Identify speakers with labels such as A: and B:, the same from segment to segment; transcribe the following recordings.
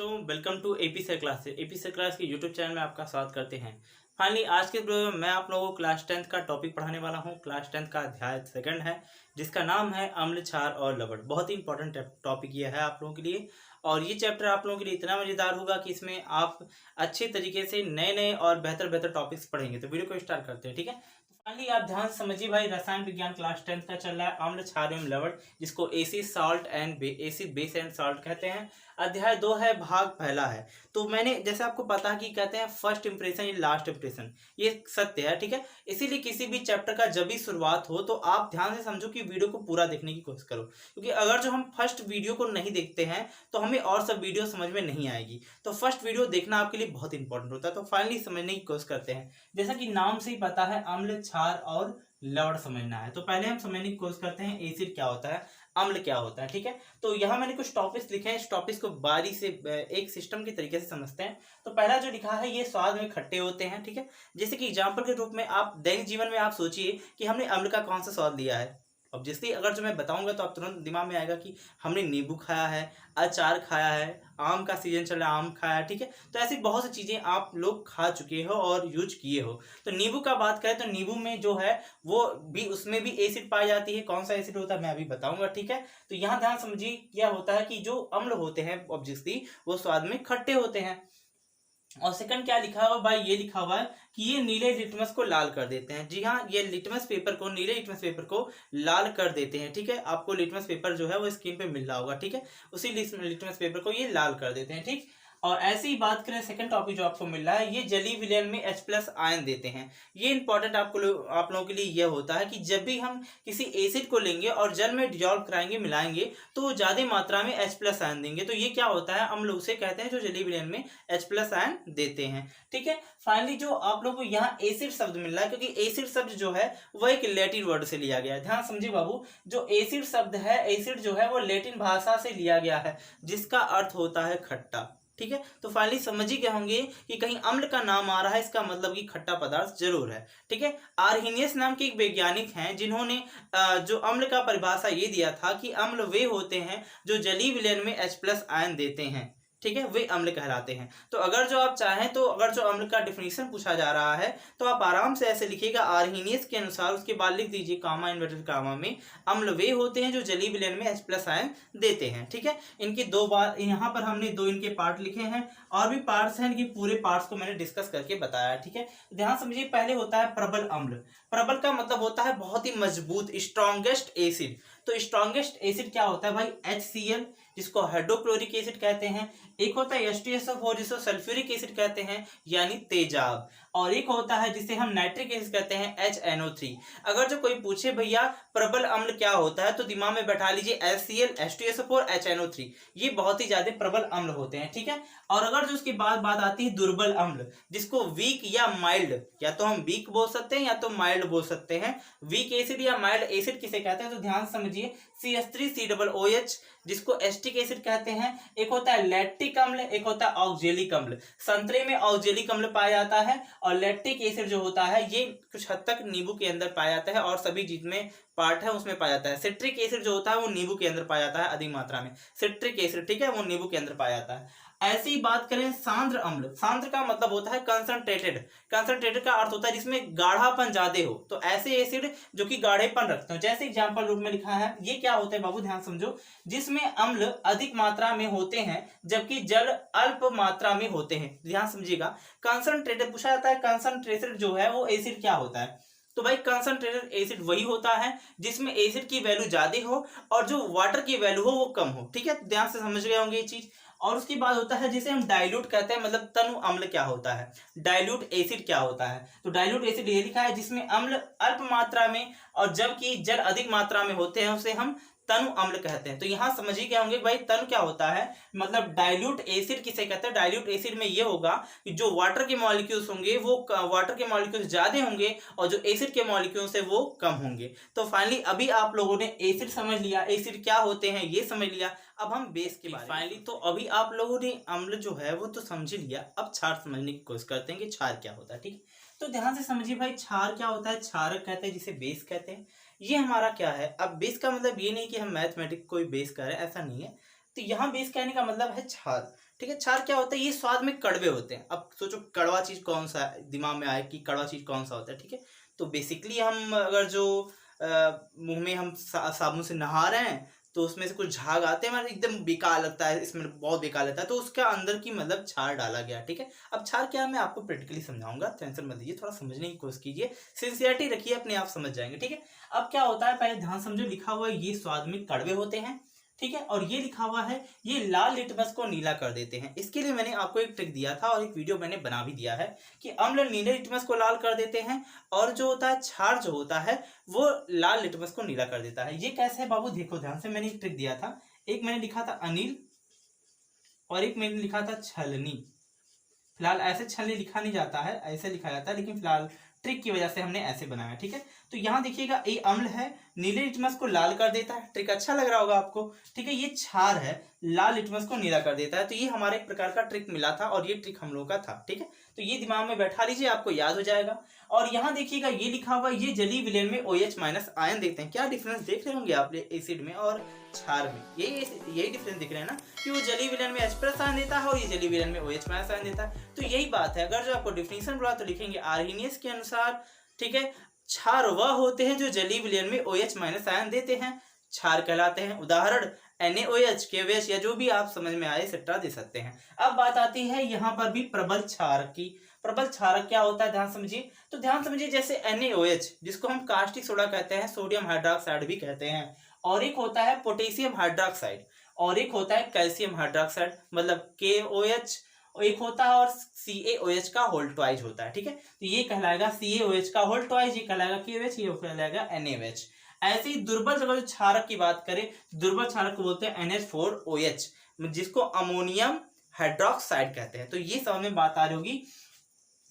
A: दोस्तों, welcome to APC class. APC class के YouTube channel में आपका स्वागत करते हैं। फाइनली आज के वीडियो में मैं आप लोगों को क्लास 10th का टॉपिक पढ़ाने वाला हूं। क्लास 10th का अध्याय सेकंड है, जिसका नाम है अम्ल, क्षार और लवण। बहुत ही इंपॉर्टेंट टॉपिक ये है आप लोगों के लिए, और ये चैप्टर आप लोगों के लिए इतना मज़ेदार होगा कि इसमें आप अच्छे तरीके से नए नए और बेहतर बेहतर टॉपिक्स पढ़ेंगे। तो वीडियो को स्टार्ट करते हैं, ठीक है। फाइनली आप ध्यान से समझिए भाई, रसायन विज्ञान क्लास 10th का चल रहा है अम्ल, क्षार एवं लवण, जिसको acid salt and acid base and salt कहते हैं। अध्याय 2 है, भाग पहला है। तो मैंने जैसे आपको पता है कि कहते हैं फर्स्ट इंप्रेशन या लास्ट इंप्रेशन, ये सत्य है, ठीक है। इसीलिए किसी भी चैप्टर का जब भी शुरुआत हो तो आप ध्यान से समझो कि वीडियो को पूरा देखने की कोशिश करो, क्योंकि अगर जो हम फर्स्ट वीडियो को नहीं देखते हैं तो हमें और सब वीडियो समझ में नहीं आएगी। तो फर्स्ट वीडियो देखना आपके लिए बहुत इंपॉर्टेंट होता है। तो फाइनली समझने की कोशिश करते हैं। जैसा कि नाम से ही पता है, अम्ल, क्षार और लवण समझना है। तो पहले हम समझने की कोशिश करते हैं एसिड क्या होता है, अम्ल क्या होता है, ठीक है। तो यहाँ मैंने कुछ टॉपिक्स लिखे हैं, इस टॉपिक्स को बारी से एक सिस्टम के तरीके से समझते हैं। तो पहला जो लिखा है, ये स्वाद में खट्टे होते हैं, ठीक है। जैसे कि एग्जाम्पल के रूप में आप दैनिक जीवन में आप सोचिए कि हमने अम्ल का कौन सा स्वाद लिया है। ऑब्वियसली अगर जो मैं बताऊंगा तो आप तुरंत दिमाग में आएगा कि हमने नींबू खाया है, अचार खाया है, आम का सीजन चल रहा है, आम खाया है, ठीक है। तो ऐसी बहुत सी चीज़ें आप लोग खा चुके हो और यूज किए हो। तो नींबू का बात करें तो नींबू में जो है वो भी, उसमें भी एसिड पाई जाती है। कौन सा एसिड होता है मैं अभी बताऊंगा, ठीक है। तो यहाँ ध्यान समझिए क्या होता है कि जो अम्ल होते हैं ऑब्वियसली वो स्वाद में खट्टे होते हैं। और सेकंड क्या लिखा हुआ भाई, ये लिखा हुआ है कि ये नीले लिटमस को लाल कर देते हैं। जी हाँ, ये लिटमस पेपर को, नीले लिटमस पेपर को लाल कर देते हैं, ठीक है। आपको लिटमस पेपर जो है वो स्क्रीन पे मिल रहा होगा, ठीक है। उसी लिटमस पेपर को ये लाल कर देते हैं, ठीक। और ऐसी ही बात करें, सेकंड टॉपिक जो आपको मिल रहा है, ये जलीय विलयन में H+ आयन देते हैं। ये इंपॉर्टेंट आप लोगों के लिए यह होता है कि जब भी हम किसी एसिड को लेंगे और जल में डिजॉल्व कराएंगे, मिलाएंगे, तो ज्यादा मात्रा में H+ आयन देंगे। तो ये क्या होता है, अम्ल उसे कहते हैं जो जलीय विलयन में H+ आयन देते हैं, ठीक है। फाइनली जो आप लोगों को यहाँ एसिड शब्द मिल रहा है, क्योंकि एसिड शब्द जो है वो एक लैटिन वर्ड से लिया गया है। ध्यान समझिए बाबू, जो एसिड शब्द है, एसिड जो है वो लैटिन भाषा से लिया गया है, जिसका अर्थ होता है खट्टा, ठीक है। तो फाइनली समझ ही गए होंगे कि कहीं अम्ल का नाम आ रहा है, इसका मतलब कि खट्टा पदार्थ जरूर है, ठीक है। आर्हेनियस नाम के एक वैज्ञानिक हैं जिन्होंने जो अम्ल का परिभाषा ये दिया था कि अम्ल वे होते हैं जो जलीय विलयन में H+ आयन देते हैं, ठीक है, वे अम्ल कहलाते हैं। तो अगर जो आप चाहें तो अगर जो अम्ल का डिफिनीशन पूछा जा रहा है तो आप आराम से ऐसे लिखिएगा, आर्हेनियस के अनुसार, उसके बाद लिख दीजिए कामा इन्वर्टेड कामा में, अम्ल वे होते हैं जो जलीय विलयन में H+ आयन देते हैं, ठीक है। इनकी दो बार यहाँ पर हमने दो इनके पार्ट लिखे हैं, और भी पार्ट्स हैं, इनके पूरे पार्ट्स को मैंने डिस्कस करके बताया, ठीक है। ध्यान समझिए, पहले होता है प्रबल अम्ल। प्रबल का मतलब होता है बहुत ही मजबूत, स्ट्रॉन्गेस्ट एसिड। तो स्ट्रॉन्गेस्ट एसिड क्या होता है भाई, HCl, जिसको हाइड्रोक्लोरिक एसिड कहते हैं। एक होता है H2SO4, जिसको सल्फ्यूरिक एसिड कहते हैं यानी तेजाब। और एक होता है जिसे हम नाइट्रिक एसिड कहते हैं, HNO3। अगर जो कोई पूछे भैया प्रबल अम्ल क्या होता है, तो दिमाग में बैठा लीजिए HCl, H2SO4, HNO3, ये बहुत ही ज्यादा प्रबल अम्ल होते हैं, ठीक है। और अगर जो उसके बाद बात आती है दुर्बल अम्ल, जिसको वीक या माइल्ड, या तो हम वीक बोल सकते हैं या तो माइल्ड बोल सकते हैं। वीक एसिड या माइल्ड एसिड किसे कहते हैं, तो ध्यान समझिए, CH3COOH, जिसको एस्टिक एसिड कहते हैं। एक होता है लैक्टिक अम्ल, एक होता है ऑक्जेलिक अम्ल। संतरे में ऑक्जेलिक अम्ल पाया जाता है, और लैक्टिक एसिड जो होता है ये कुछ हद तक नींबू के अंदर पाया जाता है, और सभी जितने पार्ट है उसमें पाया जाता है। सिट्रिक एसिड जो होता है वो नींबू के अंदर पाया जाता है अधिक मात्रा में, सिट्रिक एसिड, ठीक है, वो नींबू के अंदर पाया जाता है। ऐसी ही बात करें सांद्र अम्ल। सांद्र का मतलब होता है कंसंट्रेटेड। कंसंट्रेटेड का अर्थ होता है जिसमें गाढ़ापन ज्यादा हो। तो ऐसे एसिड जो कि गाढ़ेपन रखते हो, जैसे एग्जांपल रूप में लिखा है, ये क्या होता है बाबू, ध्यान समझो, जिसमें अम्ल अधिक मात्रा में होते हैं जबकि जल अल्प मात्रा में होते हैं। ध्यान समझिएगा, कंसंट्रेटेड पूछा जाता है, कंसंट्रेटेड जो है वो एसिड क्या होता है, तो भाई कंसंट्रेटेड एसिड वही होता है जिसमें एसिड की वैल्यू ज्यादा हो और जो वाटर की वैल्यू हो वो कम हो, ठीक है। ध्यान से समझ गए होंगे ये चीज। और उसके बाद होता है जिसे हम डाइल्यूट कहते हैं, मतलब तनु अम्ल क्या होता है, डाइल्यूट एसिड क्या होता है, तो डाइल्यूट एसिड ये लिखा है जिसमें अम्ल अल्प मात्रा में और जबकि जल अधिक मात्रा में होते हैं, उसे हम तनु अम्ल कहते हैं। तो यहां समझ ही गए होंगे भाई तनु क्या होता है, मतलब डाइल्यूट एसिड किसे कहते हैं। डाइल्यूट एसिड में ये होगा कि जो वाटर के मॉलिक्यूल्स होंगे वो वाटर के मॉलिक्यूल्स ज्यादा होंगे और जो एसिड के मॉलिक्यूल्स है वो कम होंगे। तो फाइनली अभी आप लोगों ने एसिड समझ लिया, एसिड क्या होते हैं ये समझ लिया। अब हम बेस के बारे में फाइनली, तो अभी आप लोगों ने अम्ल जो है वो तो समझ लिया, अब क्षार समझने की कोशिश करते हैं कि क्षार क्या होता है, ठीक है। तो ध्यान से समझिए भाई, क्षार क्या होता है, क्षारक कहते हैं जिसे बेस कहते हैं। ये हमारा क्या है, अब बेस का मतलब ये नहीं कि हम मैथमेटिक्स कोई बेस कर रहे हैं, ऐसा नहीं है। तो यहाँ बेस कहने का मतलब है क्षार, ठीक है। क्षार क्या होता है, ये स्वाद में कड़वे होते हैं। अब सोचो कड़वा चीज कौन सा है, दिमाग में आए कि कड़वा चीज कौन सा होता है। ठीक है, तो बेसिकली हम अगर जो मुंह में हम साबुन से नहा रहे हैं तो उसमें से कुछ झाग आते हैं, मतलब एकदम बेकार लगता है, इसमें बहुत बेकार लगता है, तो उसके अंदर की मतलब क्षार डाला गया। ठीक है, अब क्षार क्या है मैं आपको प्रैक्टिकली समझाऊंगा, टेंशन मत लीजिए, थोड़ा समझने की कोशिश कीजिए, सिंसियरिटी रखिए, अपने आप समझ जाएंगे। ठीक है, अब क्या होता है, पहले ध्यान समझो, लिखा हुआ है ये स्वाद में कड़वे होते हैं। ठीक है, और ये लिखा हुआ है ये लाल लिटमस को नीला कर देते हैं। इसके लिए मैंने आपको एक ट्रिक दिया था और एक वीडियो मैंने बना भी दिया है कि अम्ल नीले लिटमस को लाल कर देते हैं और जो होता है क्षार जो होता है वो लाल लिटमस को नीला कर देता है। ये कैसे है बाबू, देखो ध्यान से, मैंने एक ट्रिक दिया था, एक मैंने लिखा था अनिल और एक मैंने लिखा था छलनी। फिलहाल ऐसे छलनी लिखा नहीं जाता है, ऐसे लिखा जाता है, लेकिन फिलहाल ट्रिक की वजह से हमने ऐसे बनाया। ठीक है, तो यहाँ देखिएगा ये अम्ल है, नीले लिटमस को लाल कर देता है, ट्रिक अच्छा लग रहा होगा आपको। ठीक है, ये क्षार है, लाल लिटमस को नीला कर देता है। तो ये हमारे एक प्रकार का ट्रिक मिला था और ये ट्रिक हम लोगों का था। ठीक है, तो ये दिमाग में बैठा लीजिए, आपको याद हो जाएगा। और यहाँ देखिएगा ये लिखा हुआ, ये जलीय विलयन में OH माइनस आयन देखते हैं। क्या डिफरेंस देख रहे होंगे आप एसिड में और क्षार में, यही डिफरेंस दिख रहे हैं ना, कि वो जलीय विलयन में H+ आयन देता है और ये जलीय विलयन में OH माइनस आयन देता है। तो यही बात है, अगर जो आपको डिफिनेशन बोला तो लिखेंगे आर्हेनियस के अनुसार। ठीक है, क्षार वह होते हैं जो जलीय विलयन में OH माइनस आयन देते हैं, क्षार कहलाते हैं। उदाहरण NaOH, KOH या जो भी आप समझ में आए एक्सेट्रा दे सकते हैं। अब बात आती है यहाँ पर भी प्रबल क्षारक की। प्रबल क्षारक क्या होता है, ध्यान समझिए, तो ध्यान समझिए, जैसे NaOH जिसको हम कास्टिक सोडा कहते हैं, सोडियम हाइड्रोक्साइड भी कहते हैं, और एक होता है पोटेशियम हाइड्रोक्साइड, और एक होता है कैल्शियम हाइड्रोक्साइड, मतलब KOH, एक होता है और CaOH का होल ट्वाइज होता है। ठीक है, तो ये कहलाएगा CaOH का होल ट्वाइज, ये कहलाएगा KOH, ये कहलाएगा NaOH। ऐसे ही दुर्बल अगर क्षारक की बात करें, दुर्बल क्षारक को बोलते हैं NH4OH, जिसको अमोनियम हाइड्रोक्साइड कहते हैं। तो ये समझ में बात आ रही होगी,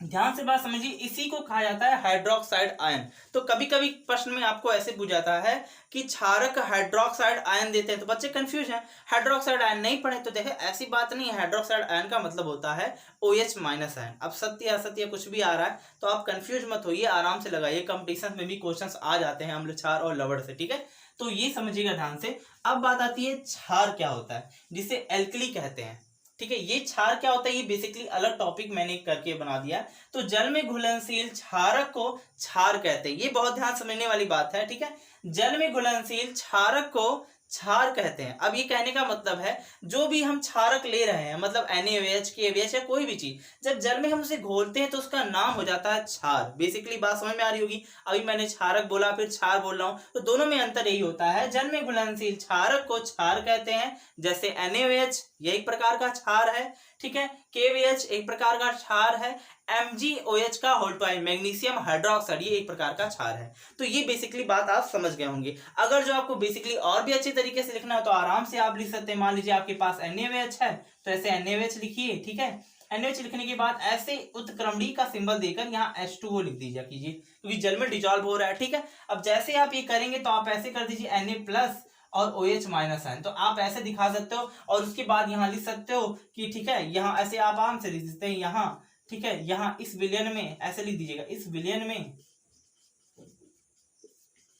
A: ध्यान से बात समझिए, इसी को कहा जाता है हाइड्रोक्साइड आयन। तो कभी कभी प्रश्न में आपको ऐसे पूछाता है कि क्षारक हाइड्रोक्साइड आयन देते हैं, तो बच्चे कंफ्यूज हैं, हाइड्रोक्साइड आयन नहीं पढ़े, तो देखे ऐसी बात नहीं है, हाइड्रोक्साइड आयन का मतलब होता है OH माइनस आयन। अब सत्य असत्य कुछ भी आ रहा है तो आप कंफ्यूज मत होइए, आराम से लगाइए, कंपटीशन में भी क्वेश्चन आ जाते हैं अम्ल क्षार और लवण से। ठीक है, तो ये समझिएगा ध्यान से। अब बात आती है क्षार क्या होता है, जिसे एल्कली कहते हैं। ठीक है, ये क्षार क्या होता है, ये बेसिकली अलग टॉपिक मैंने करके बना दिया। तो जल में घुलनशील क्षारक को क्षार कहते हैं, ये बहुत ध्यान समझने वाली बात है। ठीक है, जल में घुलनशील क्षारक को क्षार कहते हैं। अब ये कहने का मतलब है जो भी हम क्षारक ले रहे हैं, मतलब NaOH, KOH या कोई भी चीज, जब जल में हम उसे घोलते हैं तो उसका नाम हो जाता है क्षार। बेसिकली बात समझ में आ रही होगी, अभी मैंने क्षारक बोला फिर क्षार बोल रहा हूं, तो दोनों में अंतर यही होता है, जल में घुलनशील क्षारक को क्षार कहते हैं, जैसे NaOH ये एक प्रकार का क्षार है। ठीक है, KOH एक प्रकार का क्षार है, MgOH का होल ट्वाइज मैग्नीशियम हाइड्रोक्साइड ये एक प्रकार का क्षार है। तो ये बेसिकली बात आप समझ गए होंगे। अगर जो आपको बेसिकली और भी अच्छे तरीके से लिखना है तो आराम से आप लिख सकते हैं। मान लीजिए आपके पास NaOH है तो ऐसे NaOH लिखिए। ठीक है, NaOH लिखने के बाद ऐसे उत्क्रमणी का सिंबल देकर यहाँ H2O लिख दीजिए कीजिए, क्योंकि जल में डिजॉल्व हो रहा है। ठीक है, अब जैसे आप ये करेंगे तो आप ऐसे कर दीजिए Na+ और OH माइनस आयन, तो आप ऐसे दिखा सकते हो और उसके बाद यहाँ लिख सकते हो कि ठीक है, यहाँ ऐसे आप आराम से लिख सकते हैं यहाँ। ठीक है, यहाँ इस विलयन में ऐसे लिख दीजिएगा, इस विलयन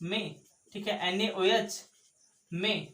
A: में ठीक है NaOH में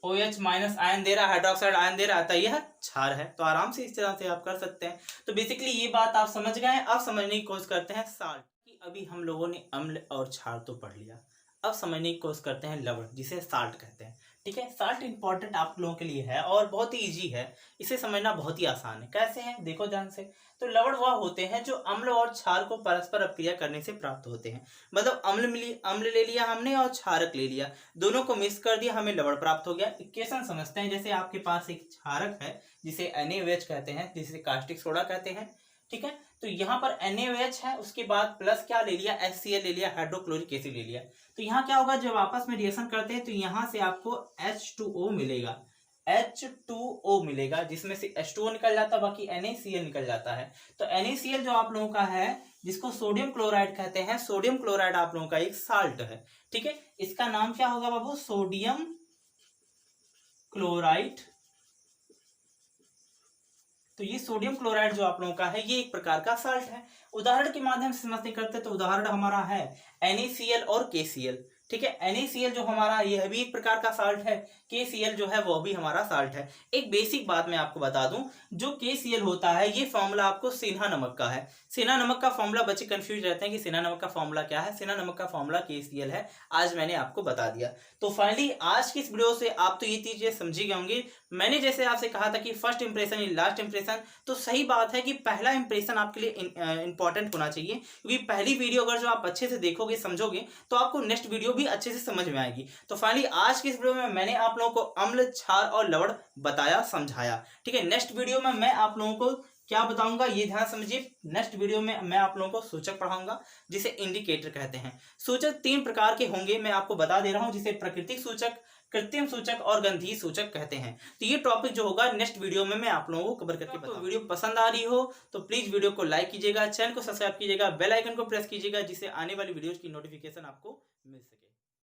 A: OH माइनस आयन दे रहा है, हाइड्रोक्साइड आयन दे रहा है, तो यह क्षार है। तो आराम से इस तरह से आप कर सकते हैं। तो बेसिकली ये बात आप समझ गए हैं। अब समझने की कोशिश करते हैं साल्ट की। अभी हम लोगों ने अम्ल और क्षार तो पढ़ लिया, अब समझने की कोशिश करते हैं लवण, जिसे साल्ट कहते हैं। ठीक है, साल्ट इंपॉर्टेंट आप लोगों के लिए है और बहुत ही इजी है, इसे समझना बहुत ही आसान है। कैसे है देखो ध्यान से। तो लवण वह होते हैं जो अम्ल और क्षार को परस्पर अपक्रिया करने से प्राप्त होते हैं। मतलब अम्ल ले लिया हमने और क्षारक ले लिया, दोनों को मिक्स कर दिया, हमें लवण प्राप्त हो गया। इक्वेशन समझते हैं। जैसे आपके पास एक क्षारक है जिसे NaOH कहते हैं, जिसे कास्टिक सोडा कहते हैं। ठीक है, तो यहाँ पर NaOH है, उसके बाद प्लस क्या ले लिया, HCl ले लिया, हाइड्रोक्लोरिक एसिड ले लिया। तो यहाँ क्या होगा, जब आपस में रिएक्शन करते हैं तो यहाँ से आपको H2O मिलेगा, H2O मिलेगा, जिसमें से H2O निकल जाता है, बाकी NaCl निकल जाता है। तो NaCl जो आप लोगों का है, जिसको सोडियम क्लोराइड कहते हैं, सोडियम क्लोराइड आप लोगों का एक साल्ट है। ठीक है, इसका नाम क्या होगा बाबू, सोडियम क्लोराइड। तो ये सोडियम क्लोराइड जो आप लोगों का है, ये एक प्रकार का साल्ट है। उदाहरण के माध्यम से समझने करते तो उदाहरण हमारा है NaCl और KCl। ठीक है। NaCl जो हमारा, यह भी एक प्रकार का साल्ट है। KCl जो है वो भी हमारा साल्ट है। एक बेसिक बात मैं आपको बता दूं, जो KCl होता है ये फॉर्मूला आपको सेंधा नमक का है। सेंधा नमक का फॉर्मूला, बच्चे कंफ्यूज रहते हैं कि सेंधा नमक का फॉर्मूला क्या है। सेंधा नमक का फॉर्मूला KCl है। आज मैंने आपको बता दिया। तो फाइनली आज की इस वीडियो से आप तो ये चीजें समझी गए होंगी। मैंने जैसे आपसे कहा था कि first impression is last impression, तो सही बात है कि पहला इंप्रेशन आपके लिए इंपॉर्टेंट होना चाहिए, क्योंकि पहली वीडियो अगर जो आप अच्छे से देखोगे समझोगे तो आपको नेक्स्ट वीडियो भी अच्छे से समझ में आएगी। तो फाइनली आज की इस वीडियो में मैंने आप लोगों को अम्ल, क्षार और लवण बताया, समझाया। ठीक है। नेक्स्ट वीडियो में मैं आप लोगों को क्या बताऊंगा ये ध्यान समझिए। नेक्स्ट वीडियो में मैं आप लोगों को सूचक पढ़ाऊंगा, जिसे इंडिकेटर कहते हैं। सूचक 3 प्रकार के होंगे, मैं आपको बता दे रहा हूं, जिसे प्राकृतिक सूचक, कृत्रिम सूचक और गंधीय सूचक कहते हैं। तो ये टॉपिक जो होगा नेक्स्ट वीडियो में मैं आप लोगों को कवर करके बताऊंगा। वीडियो पसंद आ रही हो तो प्लीज वीडियो को लाइक कीजिएगा, चैनल को सब्सक्राइब कीजिएगा, बेल आइकन को प्रेस कीजिएगा, जिससे आने वाली वीडियोज की नोटिफिकेशन आपको मिल सके।